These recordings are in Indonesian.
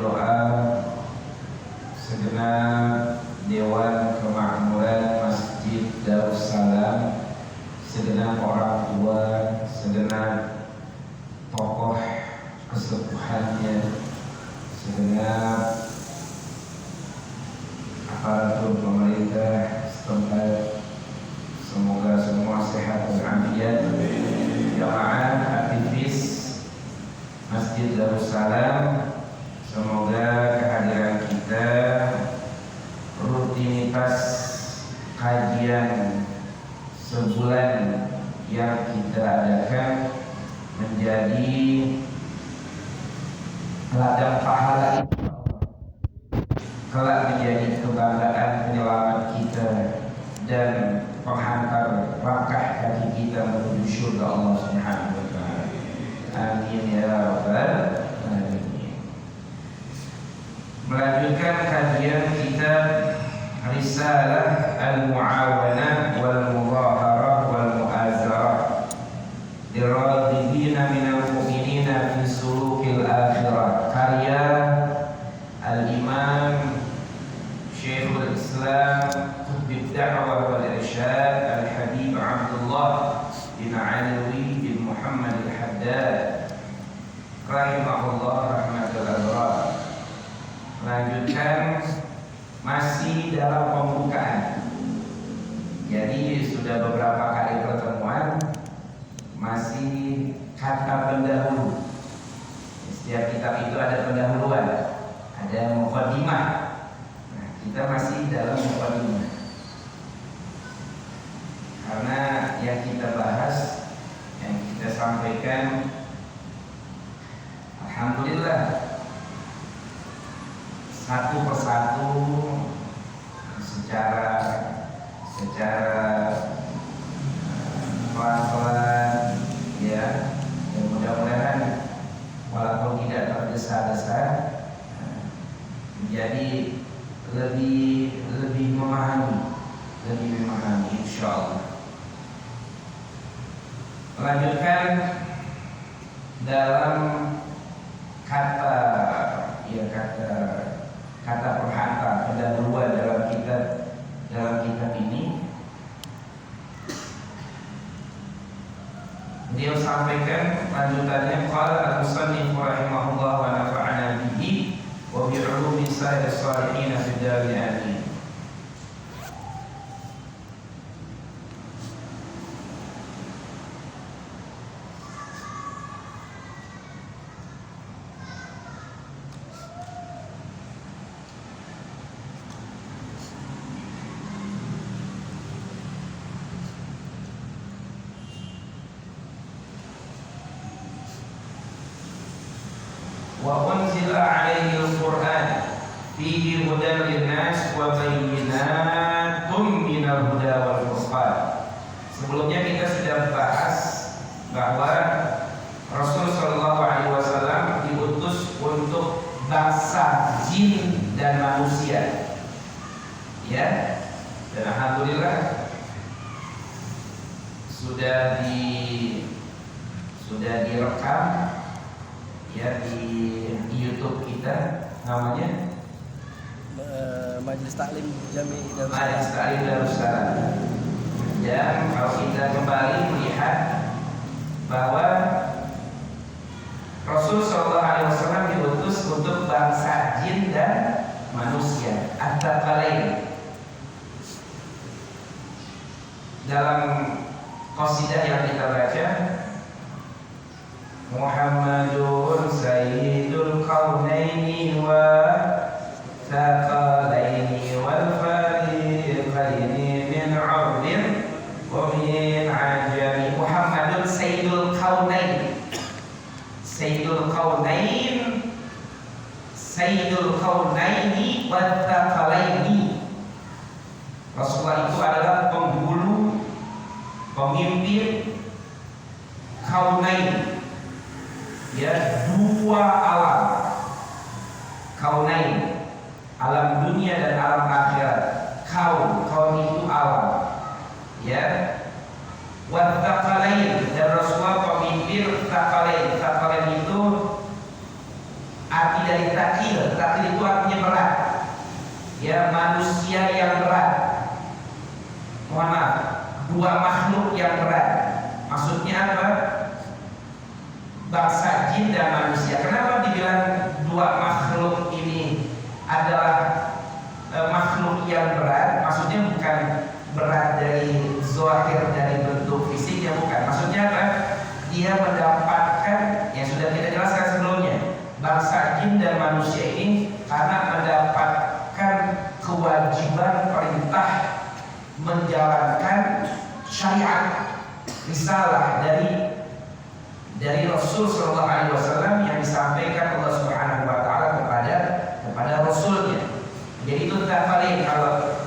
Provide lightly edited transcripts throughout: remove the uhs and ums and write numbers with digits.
berdoa segenap Dewan Kemakmuran Masjid Darussalam, segenap orang tua, segenap tokoh kesepuhannya, segenap aparatur pemerintah setempat, semoga semua sehat walafiat. Jamaah aktivis Masjid Darussalam, semoga kehadiran kita, rutinitas kajian sebulan yang kita adakan menjadi ladang pahala itu, kelak menjadi kebanggaan penyelamat kita dan penghantar langkah kaki kita menuju surga Allah Subhanahu wa taala. Amin ya rabbal alamin. Melanjutkan kajian kitab Risalah Al-Mu'awanah wal Mudhaharah wal Mu'azarah Liraghibina minal mu'minina fi sulukil akhirah, karya Al-Imam Syekhul Islam Qutbid Da'wah wal Irsyad Al-Habib Abdullah bin Alawi bin Muhammad Al-Haddad rahimahullah rahmatul abrar. Melanjutkan masih dalam pembukaan. Jadi sudah beberapa kali pertemuan, masih kata pendahulu. Setiap kitab itu ada pendahuluan, ada muqaddimah. Nah, kita masih dalam muqaddimah. Karena yang kita bahas, yang kita sampaikan, alhamdulillah satu persatu secara pelan-pelan ya, dan mudah-mudahan walaupun tidak tergesa-gesa menjadi lebih memahami insyaallah. Melanjutkan dalam kata perhata pendahuluan dalam kitab ini, beliau sampaikan lanjutannya, qala al-musannif rahimahullah wa nafa'ana bihi wa bi 'ulumi sayyidis shalihin fid darin amin. Wa unzila 'alaihi al-Qur'an fihi hudan lin-nas wa bayyinatun minal huda wal furqan. Sebelumnya kita sudah bahas bahwa Rasul sallallahu alaihi wasallam diutus untuk bangsa jin dan manusia. Ya. Dan alhamdulillah sudah direkam ya di YouTube kita, namanya Majelis Taklim Jami Darussalam. Dan kalau kita kembali melihat bahwa Rasul sallallahu alaihi wasallam diutus untuk bangsa jin dan manusia, at-taqalain. Dalam qasidah yang kita baca, Muhammadun sayyidul kaunaini wa thaqalaini wal fariqaini min 'ardin wa min 'ajami. Muhammadun sayyidul kaunain, sayyidul kaunaini wa thaqalaini. Rasulullah itu adalah penghulu, pemimpin kaunain, ya, dua alam, kaunain, alam dunia dan alam akhirat. Kaun itu alam, ya. Wa thaqalain, dan Rasulullah pemimpin thaqalain. Thaqalain itu arti dari taqi sakil. Sakil itu artinya berat. Ya, manusia yang berat. Mohon maaf, dua makhluk yang berat. Maksudnya apa? Bangsa jin dan manusia. Kenapa dibilang dua makhluk ini adalah makhluk yang berat? Maksudnya bukan berat dari zahir, dari bentuk fisiknya, bukan. Maksudnya apa? Dia mendapatkan, yang sudah kita jelaskan sebelumnya, bangsa jin dan manusia ini karena mendapatkan kewajiban perintah menjalankan syariat risalah dari Rasul Shallallahu Alaihi Wasallam yang disampaikan Allah Subhanahu Wa Taala kepada Rasulnya. Jadi itu taqalin. Kalau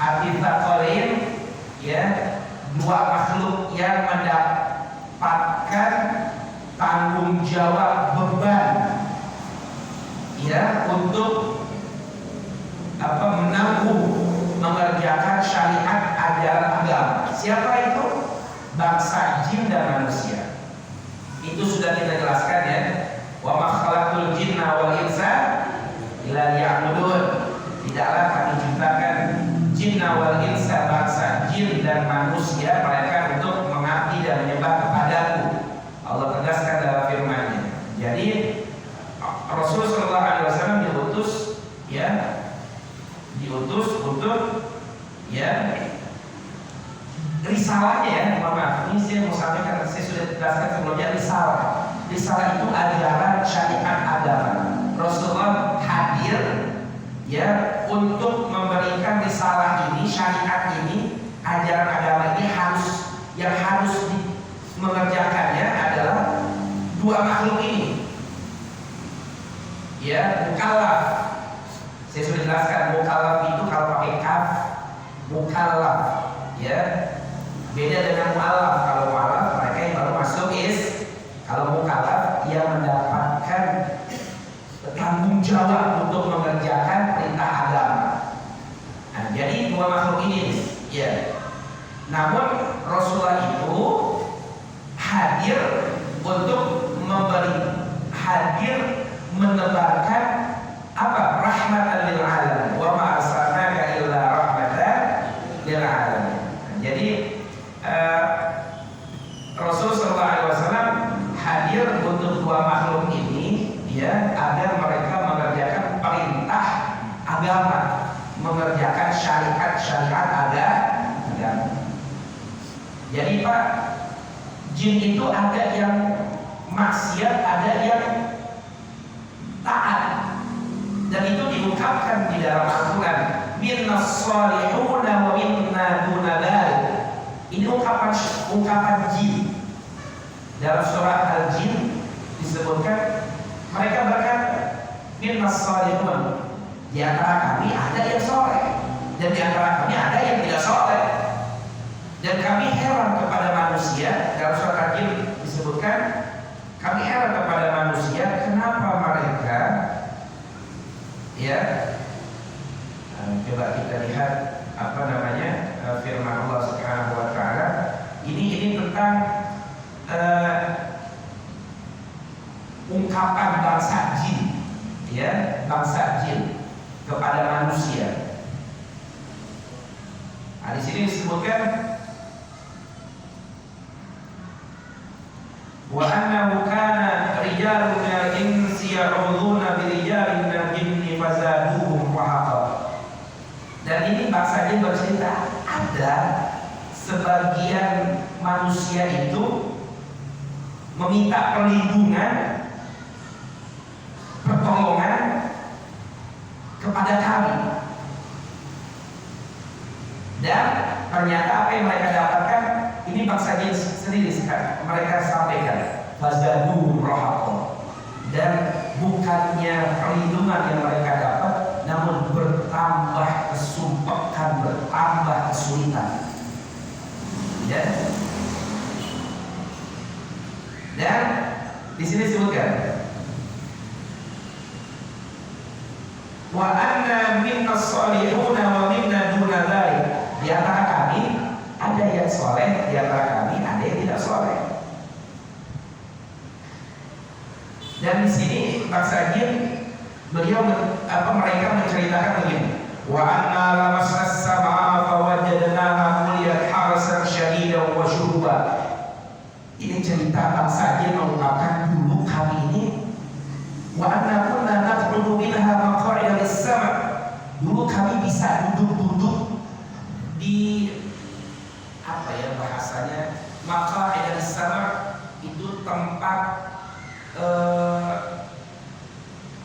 arti taqalin, ya, dua makhluk yang mendapatkan tanggung jawab beban, ya, untuk menanggung mengerjakan syariat ajaran agama. Siapa itu? Bangsa jin dan manusia. Itu sudah kita jelaskan, ya. Wa ma khalaqul jinna wal insa illa liya'budun. Tidaklah kami ciptakan jinna wal insa, bangsa jin dan manusia, mereka untuk mengabdi dan menyembah kepadaku. Allah tegaskan dalam firman-Nya. Jadi Rasul sallallahu alaihi wasallam diutus untuk, ya, risalahnya, ya. Maaf, ini saya mau sampaikan, saya sudah jelaskan sebelumnya. Risalah itu ajaran syariat agama. Rasulullah hadir, ya, untuk memberikan risalah ini, syariat ini, ajaran agama ini yang harus mengerjakannya adalah dua makhluk ini, ya. Mukallaf, saya sudah jelaskan, mukallaf itu kalau pakai kaf, mukallaf, ya. Beda dengan mu'allaf. Kalau mu'allaf mereka yang baru masuk kalau mukallaf dia mendapatkan tanggung jawab untuk mengerjakan perintah agama. Nah, jadi dua makhluk ini, ya. Namun Rasulullah itu hadir untuk menebarkan apa? Rahmatan lil alamin. Wa ma arsalnaka illa rahmatan lil alamin. Jadi Rasul sallallahu alaihi wasallam hadir untuk dua makhluk ini, ya, agar mereka mengerjakan perintah agama, mengerjakan syariat agama. Jadi Pak, jin itu ada yang maksiat, ada yang taat, dan itu diungkapkan di dalam Al-Quran. Minnas salihuna wa minna duna dzalik. Ini ungkapan jin. Dalam surah Al-Jin disebutkan, mereka berkata, minnas salihun, di antara kami ada yang soleh, dan di antara kami ada yang tidak soleh. Dan kami heran kepada manusia. Dalam surah Al-Jin disebutkan, kami heran kepada manusia, kenapa mereka, ya, coba kita lihat firman Allah Subhanahu Wa Taala. Ini tentang ungkapan bangsa jin, ya, bangsa jin kepada manusia. Nah, di sini disebutkan wa annahu kana rijalun minal insi ya'udzuuna bi rijalin minal jinni fazaduhum rahaqa. Dan ini bangsa jin bercerita, ada sebagian manusia itu meminta perlindungan, pertolongan kepada kami. Dan ternyata apa yang mereka dapatkan, ini bangsa jin sendiri sekarang mereka sampaikan, fazadu rahaqa. Dan bukannya perlindungan yang mereka dapat, namun bertambah kesumpekan, bertambah kesulitan. Ya. Dan di sini disebutkan, wa anna minna salihuna wa minna duna dzalik. Di antara kami ada yang soleh, di antara kami ada yang tidak soleh. Dan di sini bangsa jin mereka menceritakan begini, wa anna lamasna as-samaa'a fawajadnaha muliyat harasan syadidan wa syuhuba. Ini cerita bangsa Jin mengungkapkan dulu kami ini, wa anna kunna naq'udu minha maq'ida lis-sam'. Dulu kami bisa duduk-duduk di apa ya bahasanya, maq'ida lis-sam', itu tempat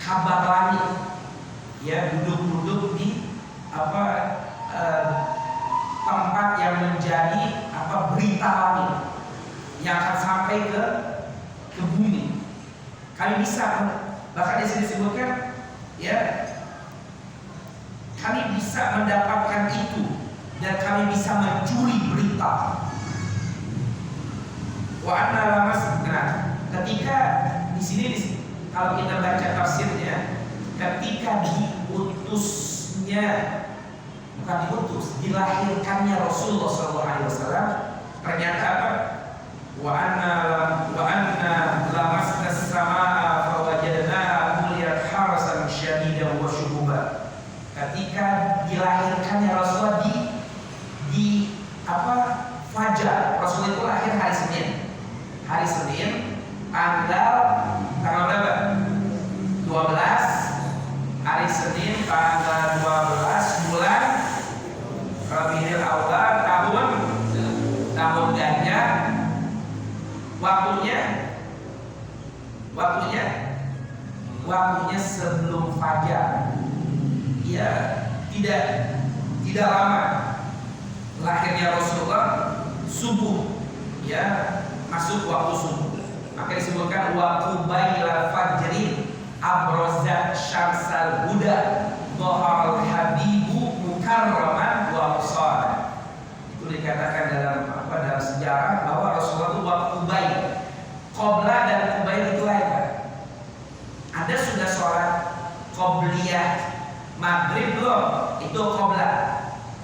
kabar langit, ya, duduk-duduk di tempat yang menjadi berita langit yang akan sampai ke bumi. Kami bisa, bahkan di sini disebutkan, ya, kami bisa mendapatkan itu dan kami bisa mencuri berita. Wa anna lamasna, ketika di sini kalau kita baca tafsirnya, ketika dilahirkannya Rasulullah SAW, ternyata apa? Wa anna lamasna as-samaa'a fawajadnaha muliyat harasan syadidan wa syuhuba. Ketika dilahirkannya Rasulullah di fajar. Rasul itu lahir hari Senin. Hari Senin tanggal berapa? 12. Hari Senin tanggal 12 bulan Rabiul Awal tahun Ganjil. Waktunya sebelum fajar. Ya, tidak lama lahirnya Rasulullah, subuh, ya, masuk waktu subuh. Maka disebutkan wa qubaila fajri abrozat syamsal huda dhaharal habibu mukarraman wa qasara. Itu dikatakan dalam sejarah bahwa Rasulullah itu wa qubail. Qabla dan qubail itu lain. Anda sudah sholat qobliyah maghrib belum? Itu qabla.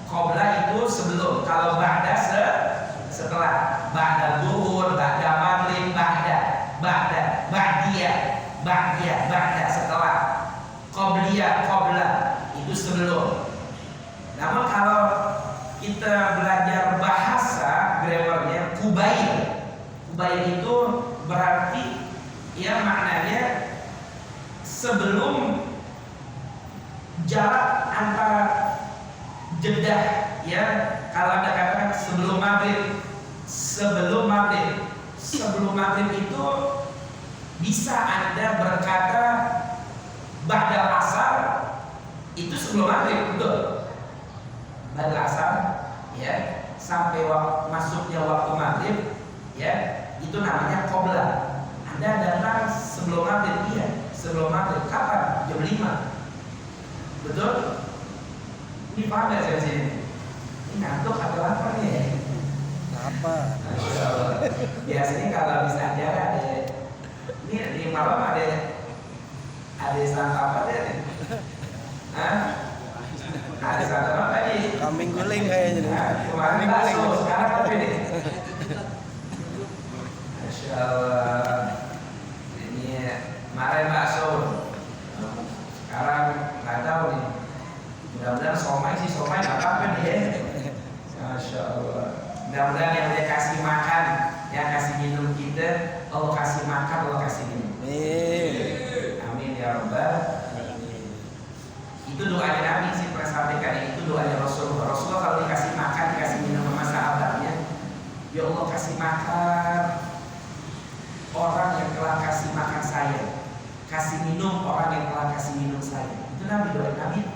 Qabla itu sebelum. Kalau ba'da setelah. Ba'da zuhur, ba'da maghrib, ba'da setelah. Qabliyah, qabla itu sebelum. Namun kalau kita belajar bahasa grammarnya, kubail itu berarti, ya, maknanya sebelum jarak antara jedah, ya, kalau Anda katakan sebelum maghrib itu bisa Anda berkata ba'dal asar, itu sebelum maghrib, betul. Ba'dal asar, ya, sampai masuknya waktu maghrib, ya, itu namanya qabla. Anda datang sebelum maghrib, iya, sebelum maghrib. Kapan? Jam 5. Betul? Ini paham gak saya sini? Ini ngantuk atau lapar nih? Apa? Biasanya kalau bisa acara ini di malam ada santap apa nih? Hah? Ada santap apa nih? Kambing guling kayaknya. Kemarin bakso, sekarang apa nih? Masya Allah. Ini kemarin bakso, sekarang nggak tahu nih. Mudah-mudahan somai nggak apa-apa nih ya. Masya Allah. Mudah-mudahan yang dia kasih makan, yang kasih minum kita, Allah kasih makan, Allah kasih minum. Amin ya Rabbal. Itu doanya Nabi sih, pernah sampaikan. Itu doanya Rasulullah. Rasulullah kalau dikasih makan, dikasih minum sama sahabatnya, ya Allah kasih makan orang yang telah kasih makan saya, kasih minum orang yang telah kasih minum saya. Itu Nabi, doa Nabi.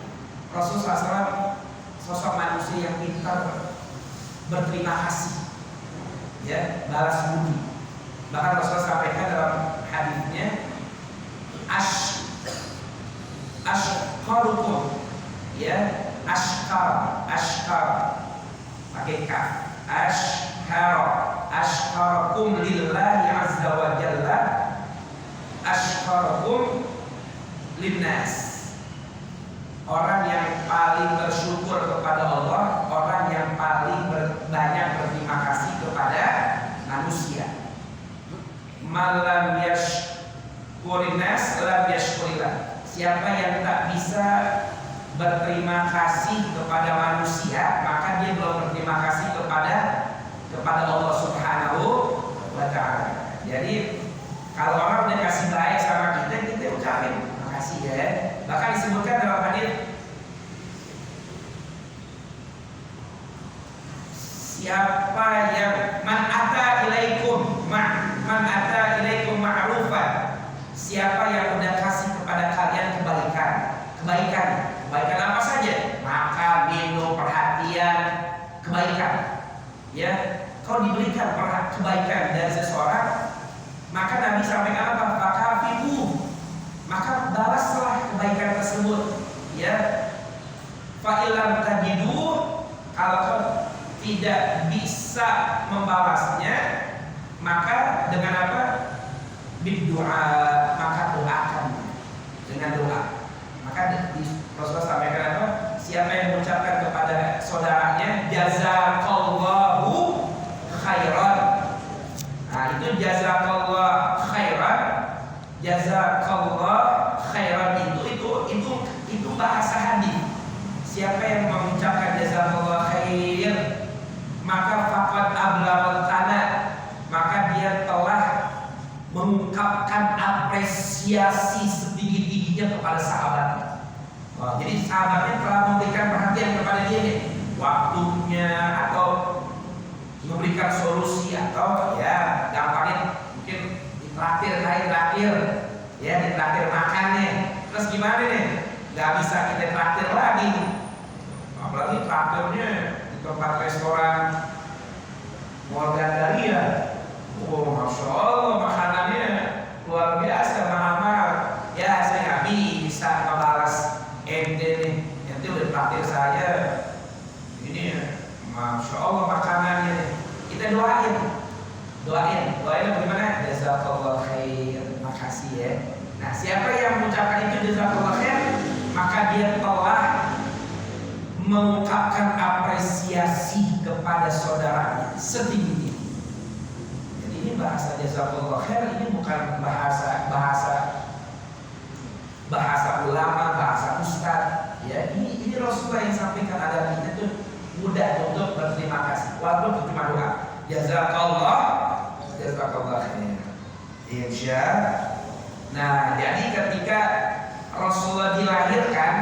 Rasulullah SAW sosok manusia yang pintar berterima kasih, ya, balas budi. Bahkan Rasulullah sampaikan dalam hadisnya, ashkarukum, ya, ashkar pakai kaf, ashkarukum lillahi azza wa jalla, ashkarukum linnas. Orang yang paling bersyukur kepada Allah, orang yang paling banyak berterima kasih kepada manusia. Malam yashkurin nas lam yashkurillah. siapa yang tak bisa berterima kasih kepada manusia, maka dia belum berterima kasih kepada Allah Subhanahu wa Ta'ala. Jadi kalau orang udah kasih baik sama kita ucapin makasih ya. Bahkan disebutkan dalam hadis, siapa yang man ata ilaikum ma'rufan, siapa yang udah kasih kepada kalian kebaikan apa saja, maka minum perhatian kebaikan. Ya, kalau diberikan kebaikan dari seseorang, maka Nabi sampaikan apa? Fakafiru, maka balaslah kebaikan tersebut. Ya, fa'ilam tajidu, kalau tidak bisa membalasnya, maka dengan apa? Berdoa, maka doakan dengan doa. Maka Rasulullah sampaikan apa? Siapa yang mengucapkan kepada saudaranya jazakallahu khairan. Nah, itu jazakallahu khairan itu bahasa hadis. Siapa yang mengucapkan jazakallahu khair, maka faqad ablaghal kana, maka dia telah mengungkapkan apresiasi setinggi-tingginya kepada sahabatnya. Jadi sahabatnya telah memberikan perhatian kepada dia nih, waktunya atau memberikan solusi, atau ya gampangnya mungkin ditraktir ya, ditraktir makan nih. Terus gimana nih? Gak bisa kita traktir lagi, apalagi traktirnya di tempat restoran Mall Gandaria. Oh, masya Allah, makanannya luar biasa, mahal-mahal. Ya, saya nggak bisa membalas ente nih, ente udah traktir saya. Ini, masya Allah makanannya nih. Kita doain bagaimana? Jazakallah khair, makasih ya. Nah, siapa yang mengucapkan itu jazakallah khair, maka dia telah mengungkapkan apresiasi kepada saudaranya setinggi-tinggi. Jadi ini bahasa jazakallah khair, ini bukan bahasa ulama, bahasa ustaz. Ya, ini Rasulullah yang sampaikan agar kita tuh mudah untuk berterima kasih, walaupun cuma doa. Jazakallah khair. Insya. Nah, jadi ketika Rasulullah dilahirkan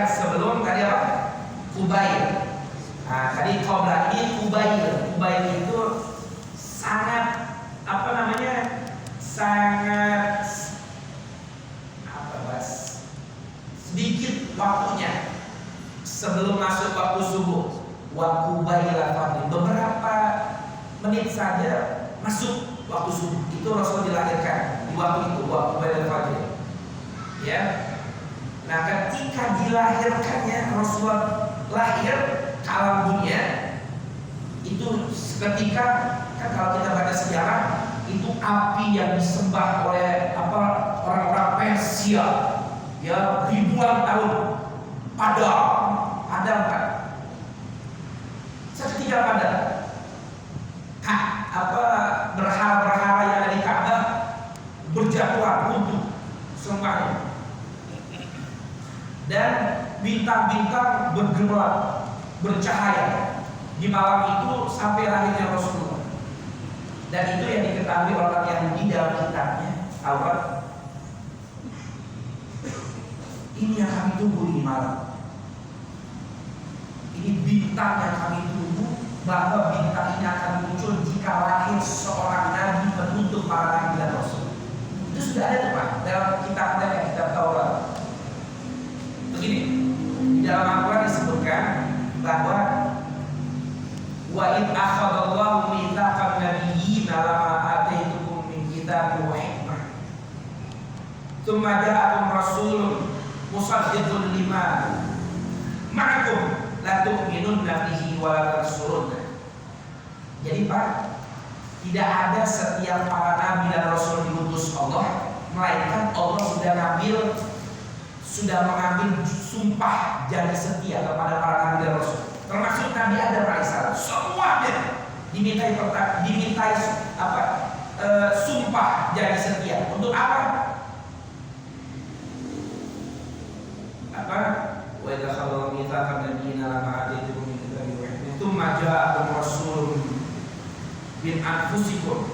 sebelum tadi apa? Kubail. Nah, tadi qabla ini Kubail. Kubail itu sangat sedikit waktunya sebelum masuk waktu subuh. Wa Kubaila fadli, beberapa menit saja masuk waktu subuh. Itu Rasul dilahirkan di waktu itu, waktu Kubaila fadli. Ya. Nah, ketika dilahirkannya Rasulullah lahir ke alam dunia, itu ketika kan kalau kita baca sejarah, itu api yang disembah oleh orang-orang Persia, ya, ribuan tahun padam kan, seketika padam. Berhala-berhala yang ada di Ka'bah berjatuhan runtuh semuanya, dan bintang-bintang bergerak bercahaya di malam itu sampai lahirnya Rasulullah. Dan itu yang diketahui orang Yahudi dalam kitabnya Taurat. Ini yang kami tunggu di malam. Ini bintang yang kami tunggu, bahwa bintang ini akan muncul jika lahir seorang nabi penutup para nabi dan rasul. Itu sudah ada tuh Pak dalam kitab mereka, kitab Taurat. Begini, di dalam Al-Quran disebutkan bahwa wa id akhadallahu mitsaqan nabiyyin lama ataitukum min kitabin wa hikmah tsumma ja'akum rasulun musaddiqun lima ma'akum la tu'minunna bihi wa la tansurunna. Jadi Pak, tidak ada setiap para nabi dan rasul diutus Allah, melainkan Allah sudah mengambil sumpah janji setia kepada para nabi dan rasul, termasuk Nabi Adam alaihissalam. Semuanya dimintai sumpah janji setia. Untuk apa? apa? Wa idza khalaw mitsaqan nabiyina lama atitukum min kitabi wa hikmatin tsumma ja'akum rasulun min anfusikum.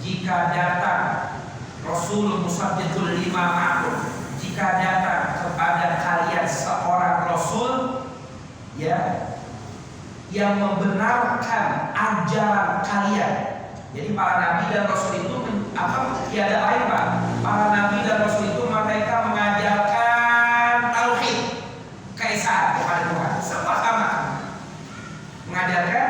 Jika datang Rasul musaddiqul lima ma'akum, jika datang kepada kalian seorang Rasul ya yang membenarkan ajaran kalian. Jadi para nabi dan rasul itu tiada lain Pak. Para nabi dan rasul itu mereka mengajarkan tauhid, keesaan kepada Tuhan. Semua sama. Mengajarkan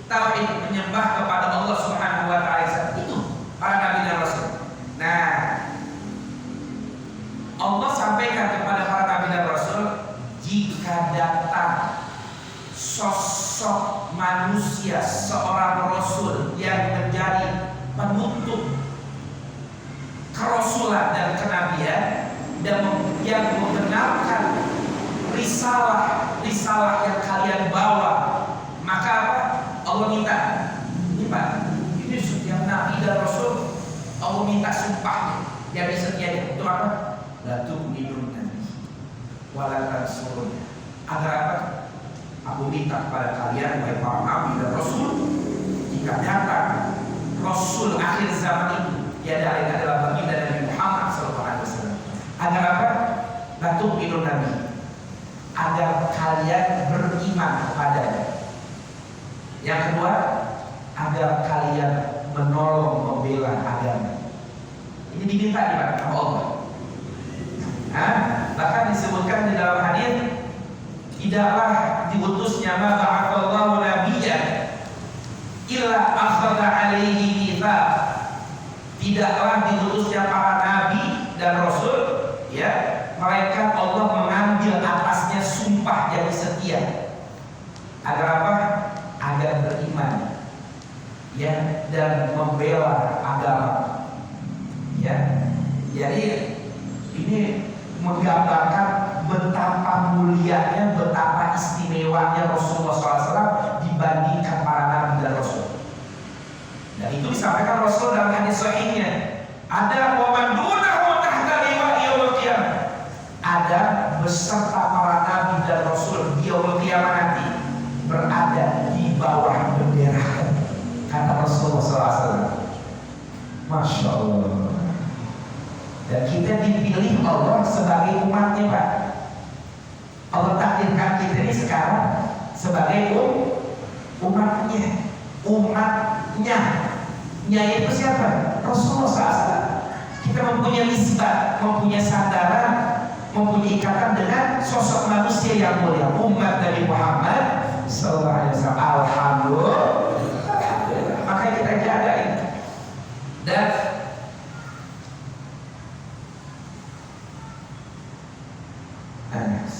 tauhid, menyembah kepada Allah Subhanahu wa taala. Itu para nabi dan rasul. Nah, Allah sampaikan kepada para nabi dan rasul, jika datang sosok manusia, seorang rasul yang menjadi penutup kerasulan dan kenabian dan yang membenarkan risalah yang kalian bawa, maka apa? Allah minta, ini Pak, ini setiap nabi dan rasul Allah minta sumpahnya dari setianya. Itu apa? La tu'minun nabi wa la tansurun. Agar apa? Aku minta kepada kalian, wahai para nabi dan rasul, jika datang rasul akhir zaman itu, tiada lain adalah baginda Nabi Muhammad SAW. Agar apa? La tu'minun nabi, agar kalian beriman kepadanya. Yang kedua, agar kalian menolong membela agama. Ini diminta di mana Allah. Bahkan disebutkan di dalam hadis, tidaklah diutusnya ma ba'atsallahu nabiyyan illa akhadha alaihi mitsaq. Tidaklah diutusnya para nabi dan rasul ya, mereka Allah mengambil atasnya sumpah jadi setia. Agar apa? Agar beriman ya dan membela agama. Ya. Jadi ini menggambarkan betapa mulianya, betapa istimewanya Rasulullah SAW dibandingkan para nabi dan rasul. Dan itu disampaikan Rasul dalam hadis sahihnya. Ada waman dunahu tahta liwa'i yaumil qiyamah. Ada beserta para nabi dan rasul di yaumil qiyamah nanti berada di bawah bendera, kata Rasulullah SAW. Masya Allah. Dan kita dipilih Allah sebagai umatnya Pak. Allah takdirkan kita ini sekarang sebagai umatnya. Nya itu siapa? Rasulullah SAW. Kita mempunyai nisbah, mempunyai sandaran, mempunyai ikatan dengan sosok manusia yang mulia, umat Nabi Muhammad SAW. Alhamdulillah. Maka kita jaga ini. Dan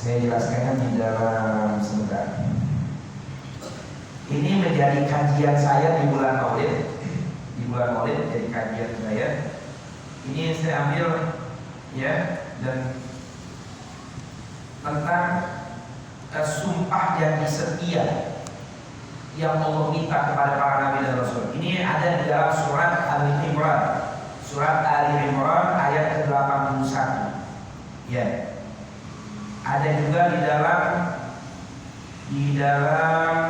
saya jelaskan di dalam sebentar. Ini menjadi kajian saya di bulan Maulid. Di bulan Maulid menjadi kajian saya. Ini saya ambil ya, dan tentang sumpah janji setia yang Allah minta kepada para nabi dan rasul. Ini ada di dalam surat Ali Imran. Surat Ali Imran ayat ke-81. Ya. Ada juga di dalam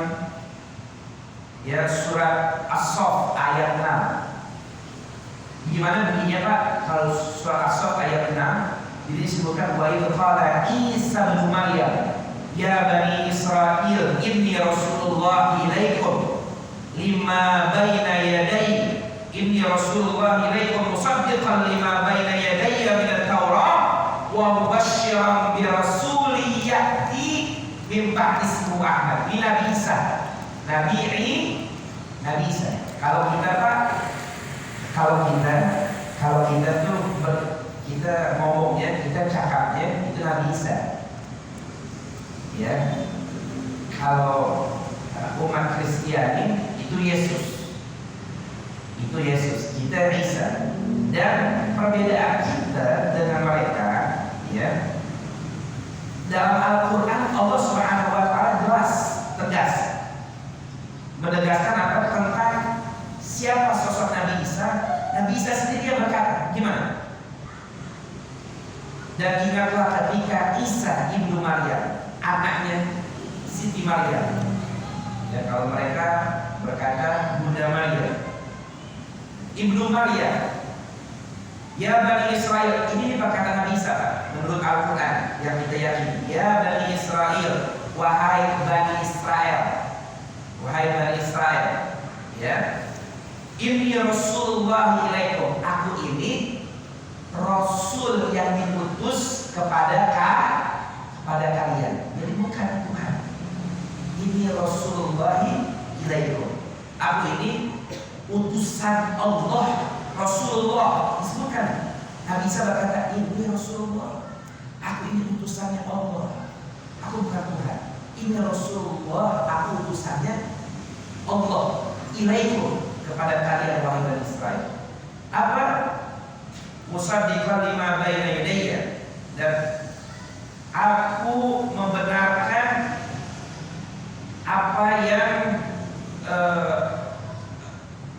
ya surat As-Saff ayat 6. Gimana bunyinya Pak? Kalau surat As-Saff ayat 6, jadi disebutkan wa idh qala Isa bin Maryam ya bani Israil inni rasulullah ilaikum lima baina yadayya inni rasulullah ilaikum musaddiqan lima baina yadayya min at-Taurat wa mubasysyiran bi rasulin ya'ti min ba'di ismihi Ahmad. Ini Nabi Isa. Nabi Isa. Kalau kita Pak, kalau kita tuh kita ngomongnya, kita cakapnya itu Nabi Isa. Ya. Kalau umat Kristiani itu Yesus. Itu Yesus. Kita Isa. Dan perbedaan kita dengan mereka ya, dalam Al-Quran Allah Subhanahu wa ta'ala jelas, tegas menegaskan apa tentang siapa sosok Nabi Isa. Nabi Isa sendiri yang berkata, gimana? Dan ingatlah ketika Isa ibnu Maryam, anaknya Siti Maryam, ya kalau mereka berkata Bunda Maryam, Ibnu Maryam, ya Bani Israel, ini perkataan Nabi Isa menurut Al-Quran yang kita yakini. Ya Bani Israel, wahai Bani Israel, wahai Bani Israel, ya, Inni Rasulullah ilaikum, aku ini Rasul yang diutus kepada kalian. Jadi bukan Tuhan. Ini Rasulullah ilaikum, aku ini utusan Allah. Rasulullah disebutkan. Nabi Isa berkata, ini Rasulullah, aku ini utusannya Allah, aku bukan Tuhan. Ini Rasulullah, aku utusannya Allah. Ilaikum, kepada kalian wahai Bani Israel. Apa? Musaddiqan lima baina yadayya, dan aku membenarkan apa yang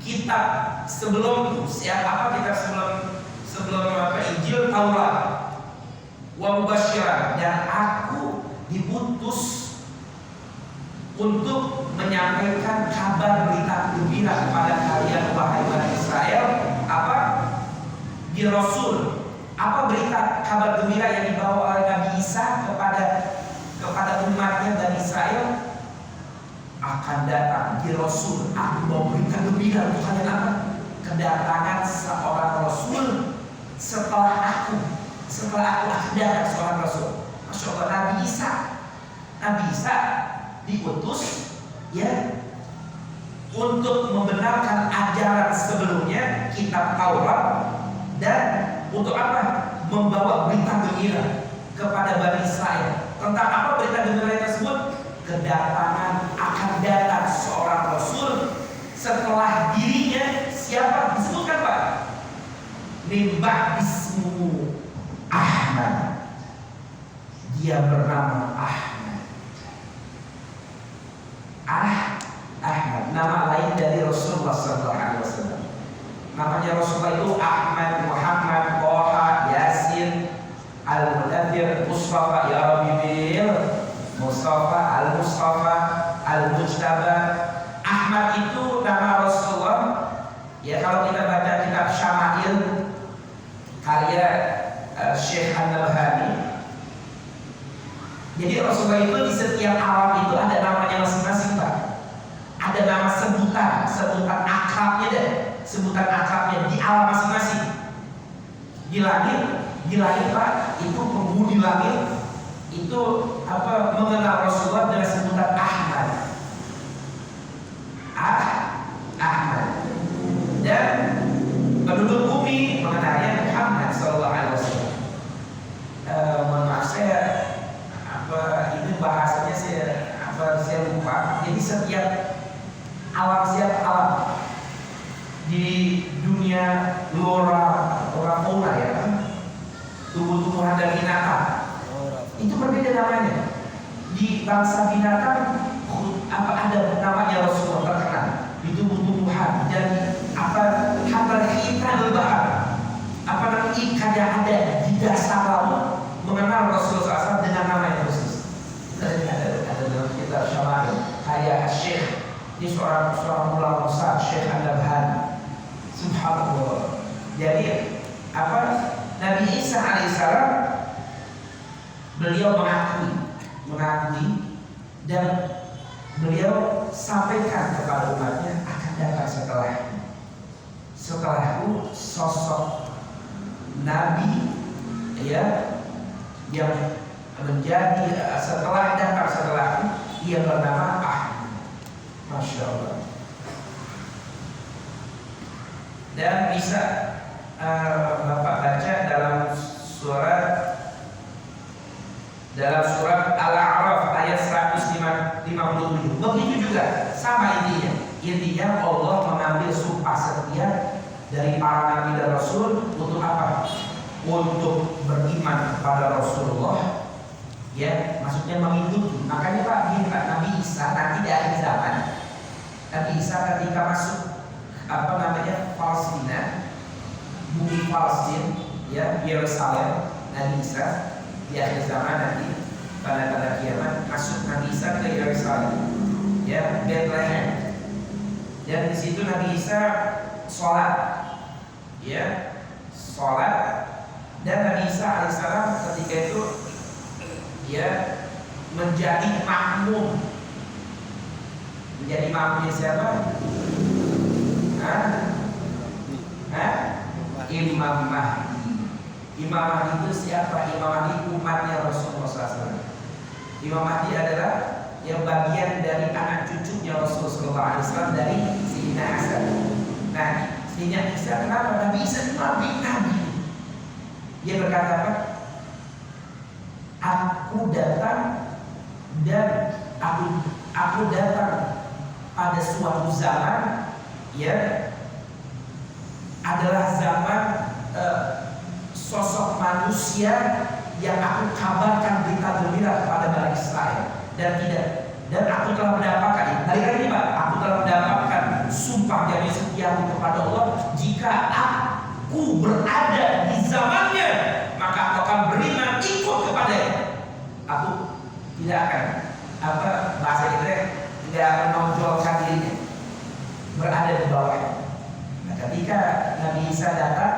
kitab sebelumku, siapa kitab sebelum Injil, Taurat, wa mubasyiran, dan aku diutus untuk menyampaikan kabar berita gembira kepada kalian wahai Bani Israel. Apa? Di Rasul. Apa berita kabar gembira yang dibawa oleh Nabi Isa kepada umatnya Bani Israel? Akan datang di Rasul, aku mau berita gembira untuk kalian. Apa? Kedatangan seorang Rasul setelah aku akan datang seorang Rasul. Masya Allah, Nabi Isa diutus ya untuk membenarkan ajaran sebelumnya, kitab Taurat, dan untuk apa? Membawa berita gembira kepada Bani Israel. Tentang apa berita gembira tersebut? Kedatangan akan datang seorang Rasul setelah dirinya. Siapa disebutkan Pak? Mimba ismu Ahmad, dia bernama Ahmad, nama lain dari Rasulullah SAW. Namanya Rasulullah itu Ahmad, Muhammad, Toha, Yasin, Al-Mudathir, Mustafa, Ya Rabbi Bil, Mustafa, Al-Mustafa, Al-Mujtaba. Ahmad itu nama Rasulullah. Ya, kalau kita baca kitab Syama'il karya Syekh An-Nabhani, jadi Rasulullah itu di setiap alam itu ada namanya masing-masing Pak. Ada nama sebutan akrabnya deh, sebutan akrabnya di alam masing-masing. Di langit Pak, itu penghuni langit itu apa mengenal Rasulullah dengan sebutan Ahmad. Ahmad. Dan penduduk bumi mengenalnya Muhammad sallallahu alaihi wasallam. Mohon maaf saya ini bahasanya saya lupa. Jadi setiap alam di dunia flora fauna ya, tumbuh-tumbuhan dan binatang itu berbeda namanya. Di bangsa binatang ada namanya Rasulullah terkenal di tumbuh-tumbuhan, dan hatta ikan lebar, namanya ikan yang ada di dasar laut mengenal Rasulullah SAW dengan nama yang khusus. Ada dalam kitab Syama'il karya Syekh, ini seorang ulama besar, Syekh An-Nabhani. Subhanallah. Jadi Nabi Isa alaihissalam, beliau mengakui dan beliau sampaikan kepada umatnya akan datang setelahku sosok Nabi ya yang menjadi setelahku, ia bernama Ahmad. Masya Allah. Dan bisa Bapak baca dalam surat Al-A'raf ayat 157. Begitu juga, sama intinya Allah mengambil sumpah setia dari para nabi dan rasul untuk apa? Untuk beriman kepada Rasulullah, ya, maksudnya mengikuti. Makanya Pak, Nabi Isa nanti di akhir zaman, Nabi Isa ketika masuk Palestina, bumi Palestina, ya, Yerusalem, Nabi Isa di akhir zaman nanti pada kiamat masuk Nabi Isa ke Yerusalem, ya Bethlehem, dan di situ Nabi Isa sholat, ya sholat, dan Nabi Isa alaihissalam ketika itu ya menjadi makmum. Menjadi makmumnya siapa? Imam Mahdi. Imam Mahdi itu siapa? Imam Mahdi umatnya Rasulullah SAW. Imam Mahdi adalah yang bagian dari anak cucunya Rasulullah SAW dari Sayyidina Hasan. Nah, Sayyidina Isa kenapa? Nabi Isa itu Nabi. Dia berkata apa? Aku datang dan aku datang pada suatu zaman, ya, adalah zaman sosok manusia yang aku kabarkan berita gembira kepada Bani Israel, dan aku telah mendapatkan dari ini Pak, aku telah mendapatkan sumpah dari setiaku kepada Allah, jika aku berada di zamannya maka aku akan beriman ikut kepadanya. Aku tidak akan bahasa kita tidak menonjolkan dirinya, berada di bawah. Nah, ketika Nabi Isa datang,